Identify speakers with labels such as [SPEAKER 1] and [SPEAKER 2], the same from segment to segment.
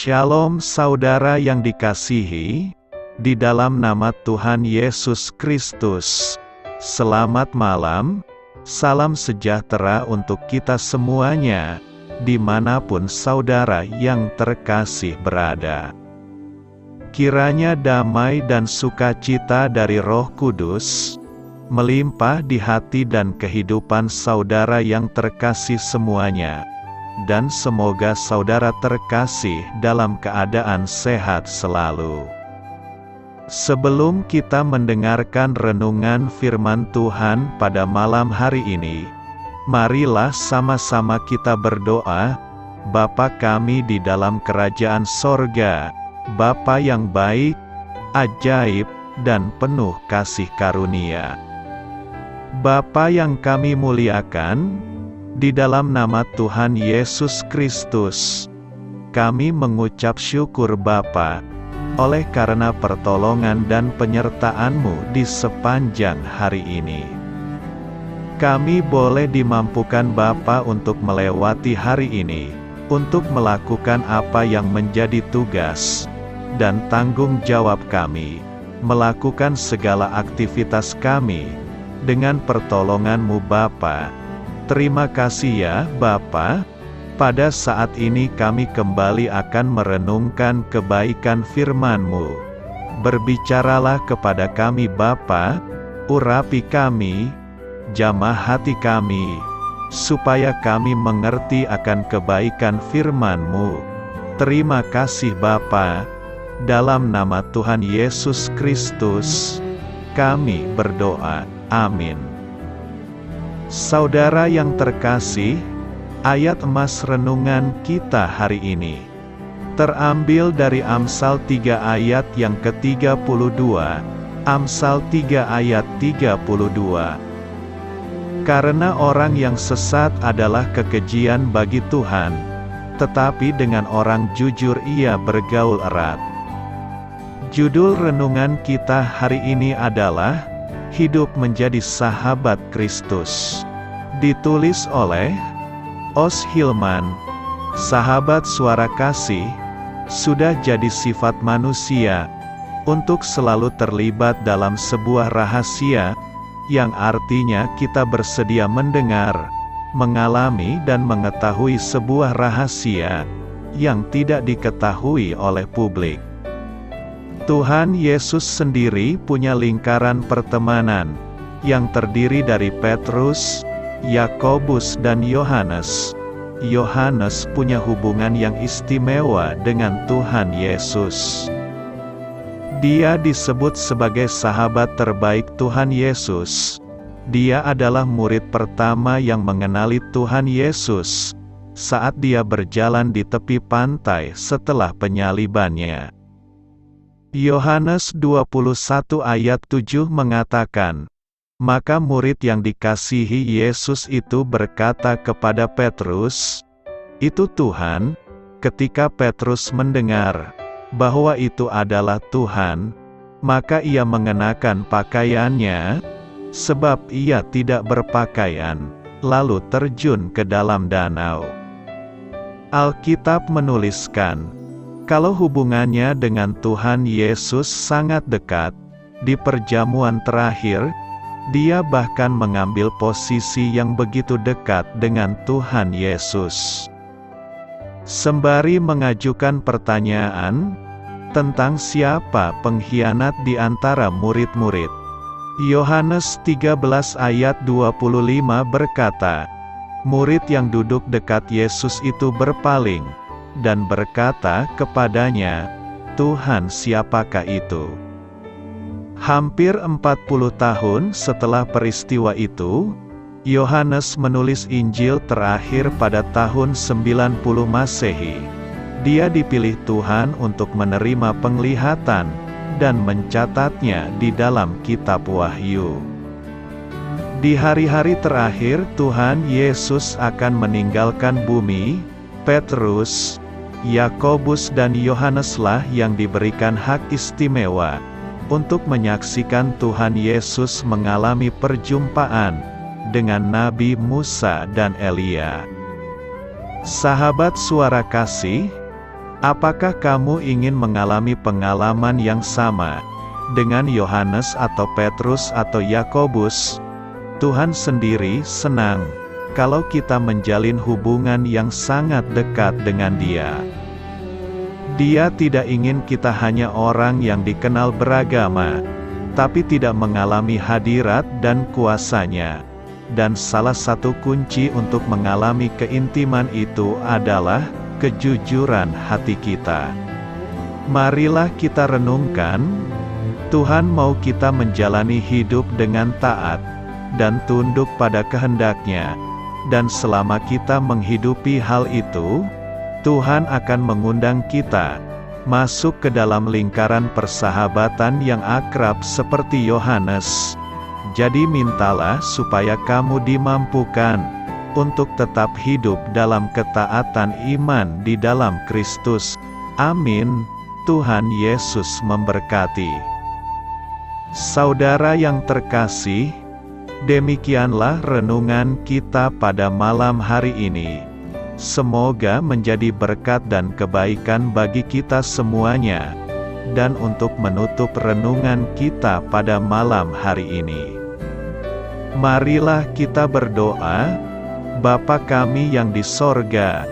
[SPEAKER 1] Shalom saudara yang dikasihi, di dalam nama Tuhan Yesus Kristus. Selamat malam, salam sejahtera untuk kita semuanya, dimanapun saudara yang terkasih berada. Kiranya damai dan sukacita dari Roh Kudus melimpah di hati dan kehidupan saudara yang terkasih semuanya. Dan semoga saudara terkasih dalam keadaan sehat selalu. Sebelum kita mendengarkan renungan firman Tuhan pada malam hari ini, marilah sama-sama kita berdoa. Bapa kami di dalam kerajaan sorga, Bapa yang baik, ajaib, dan penuh kasih karunia. Bapa yang kami muliakan, di dalam nama Tuhan Yesus Kristus, kami mengucap syukur Bapa, oleh karena pertolongan dan penyertaan-Mu di sepanjang hari ini. Kami boleh dimampukan Bapa untuk melewati hari ini, untuk melakukan apa yang menjadi tugas dan tanggung jawab kami, melakukan segala aktivitas kami, dengan pertolongan-Mu Bapa. Terima kasih ya Bapa. Pada saat ini kami kembali akan merenungkan kebaikan firman-Mu. Berbicaralah kepada kami Bapa, urapi kami, jamah hati kami, supaya kami mengerti akan kebaikan firman-Mu. Terima kasih Bapa. Dalam nama Tuhan Yesus Kristus, kami berdoa. Amin. Saudara yang terkasih, ayat emas renungan kita hari ini terambil dari Amsal 3 ayat yang ke-32. Amsal 3 ayat 32. Karena orang yang sesat adalah kekejian bagi Tuhan, tetapi dengan orang jujur ia bergaul erat. Judul renungan kita hari ini adalah Hidup menjadi sahabat Kristus. Ditulis oleh Os Hillman. Sahabat suara kasih, sudah jadi sifat manusia untuk selalu terlibat dalam sebuah rahasia, yang artinya kita bersedia mendengar, mengalami dan mengetahui sebuah rahasia yang tidak diketahui oleh publik. Tuhan Yesus sendiri punya lingkaran pertemanan yang terdiri dari Petrus, Yakobus dan Yohanes. Yohanes punya hubungan yang istimewa dengan Tuhan Yesus. Dia disebut sebagai sahabat terbaik Tuhan Yesus. Dia adalah murid pertama yang mengenali Tuhan Yesus saat dia berjalan di tepi pantai setelah penyalibannya. Yohanes 21 ayat 7 mengatakan, maka murid yang dikasihi Yesus itu berkata kepada Petrus, "Itu Tuhan." Ketika Petrus mendengar bahwa itu adalah Tuhan, maka ia mengenakan pakaiannya, sebab ia tidak berpakaian, lalu terjun ke dalam danau. Alkitab menuliskan, kalau hubungannya dengan Tuhan Yesus sangat dekat, di perjamuan terakhir, dia bahkan mengambil posisi yang begitu dekat dengan Tuhan Yesus. Sembari mengajukan pertanyaan tentang siapa pengkhianat di antara murid-murid, Yohanes 13 ayat 25 berkata, murid yang duduk dekat Yesus itu berpaling dan berkata kepadanya, "Tuhan, siapakah itu?" Hampir 40 tahun setelah peristiwa itu, Yohanes menulis Injil terakhir pada tahun 90 Masehi. Dia dipilih Tuhan untuk menerima penglihatan dan mencatatnya di dalam kitab Wahyu. Di hari-hari terakhir Tuhan Yesus akan meninggalkan bumi. Petrus, Yakobus dan Yohaneslah yang diberikan hak istimewa untuk menyaksikan Tuhan Yesus mengalami perjumpaan dengan Nabi Musa dan Elia. Sahabat suara kasih, Apakah kamu ingin mengalami pengalaman yang sama dengan Yohanes atau Petrus atau Yakobus? Tuhan sendiri senang kalau kita menjalin hubungan yang sangat dekat dengan Dia. Dia tidak ingin kita hanya orang yang dikenal beragama, tapi tidak mengalami hadirat dan kuasa-Nya. Dan salah satu kunci untuk mengalami keintiman itu adalah kejujuran hati kita. Marilah kita renungkan, Tuhan mau kita menjalani hidup dengan taat dan tunduk pada kehendak-Nya. Dan selama kita menghidupi hal itu, Tuhan akan mengundang kita masuk ke dalam lingkaran persahabatan yang akrab seperti Yohanes. Jadi mintalah supaya kamu dimampukan untuk tetap hidup dalam ketaatan iman di dalam Kristus. Amin. Tuhan Yesus memberkati. Saudara yang terkasih, demikianlah renungan kita pada malam hari ini. Semoga menjadi berkat dan kebaikan bagi kita semuanya. Dan untuk menutup renungan kita pada malam hari ini, marilah kita berdoa. Bapa kami yang di sorga,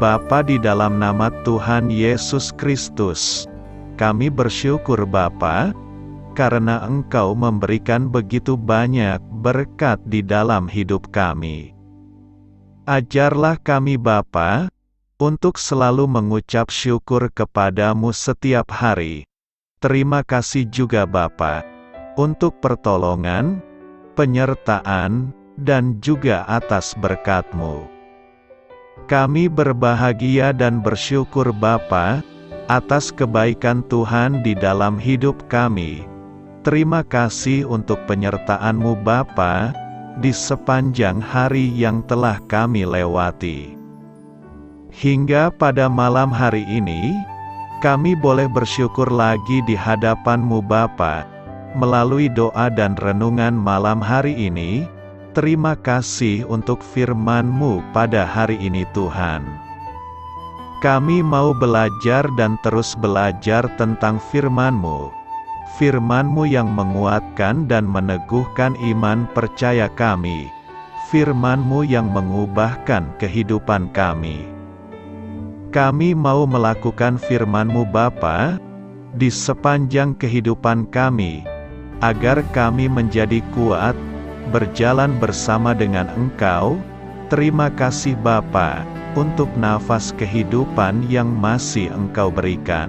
[SPEAKER 1] Bapa, di dalam nama Tuhan Yesus Kristus, kami bersyukur Bapa, karena Engkau memberikan begitu banyak berkat di dalam hidup kami. Ajarlah kami Bapa, untuk selalu mengucap syukur kepadamu setiap hari. Terima kasih juga Bapa, untuk pertolongan, penyertaan, dan juga atas berkat-Mu. Kami berbahagia dan bersyukur Bapa, atas kebaikan Tuhan di dalam hidup kami. Terima kasih untuk penyertaan-Mu Bapa, di sepanjang hari yang telah kami lewati. Hingga pada malam hari ini, kami boleh bersyukur lagi di hadapan-Mu Bapa, melalui doa dan renungan malam hari ini. Terima kasih untuk firman-Mu pada hari ini Tuhan. Kami mau belajar dan terus belajar tentang firman-Mu. Firman-Mu yang menguatkan dan meneguhkan iman percaya kami. Firman-Mu yang mengubahkan kehidupan kami. Kami mau melakukan firman-Mu Bapa, di sepanjang kehidupan kami, agar kami menjadi kuat, berjalan bersama dengan Engkau. Terima kasih Bapa, untuk nafas kehidupan yang masih Engkau berikan.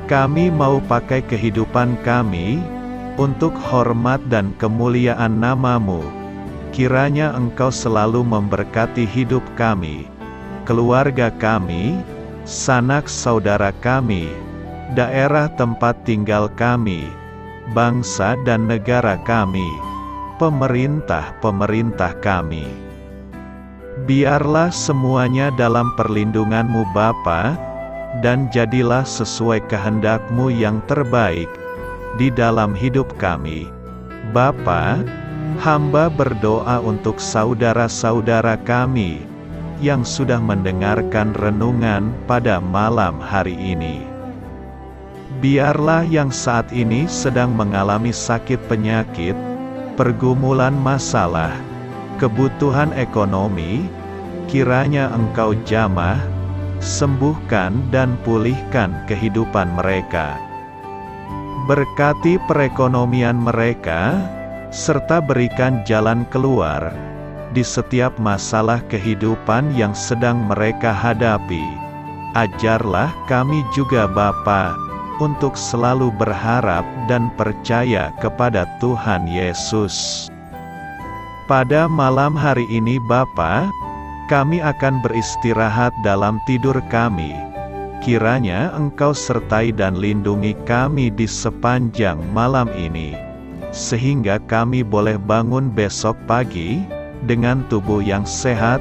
[SPEAKER 1] Kami mau pakai kehidupan kami, untuk hormat dan kemuliaan nama-Mu. Kiranya Engkau selalu memberkati hidup kami, keluarga kami, sanak saudara kami, daerah tempat tinggal kami, bangsa dan negara kami, pemerintah-pemerintah kami. Biarlah semuanya dalam perlindungan-Mu Bapa, dan jadilah sesuai kehendak-Mu yang terbaik di dalam hidup kami. Bapa, hamba berdoa untuk saudara-saudara kami yang sudah mendengarkan renungan pada malam hari ini. Biarlah yang saat ini sedang mengalami sakit penyakit, pergumulan masalah, kebutuhan ekonomi, kiranya Engkau jamah, sembuhkan dan pulihkan kehidupan mereka. Berkati perekonomian mereka, serta berikan jalan keluar di setiap masalah kehidupan yang sedang mereka hadapi. Ajarlah kami juga Bapa, untuk selalu berharap dan percaya kepada Tuhan Yesus. Pada malam hari ini Bapa, kami akan beristirahat dalam tidur kami. Kiranya Engkau sertai dan lindungi kami di sepanjang malam ini, sehingga kami boleh bangun besok pagi dengan tubuh yang sehat,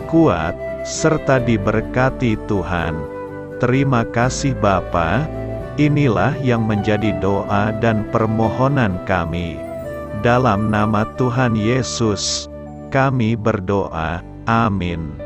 [SPEAKER 1] kuat, serta diberkati Tuhan. Terima kasih Bapa. Inilah yang menjadi doa dan permohonan kami. Dalam nama Tuhan Yesus, kami berdoa. Amin.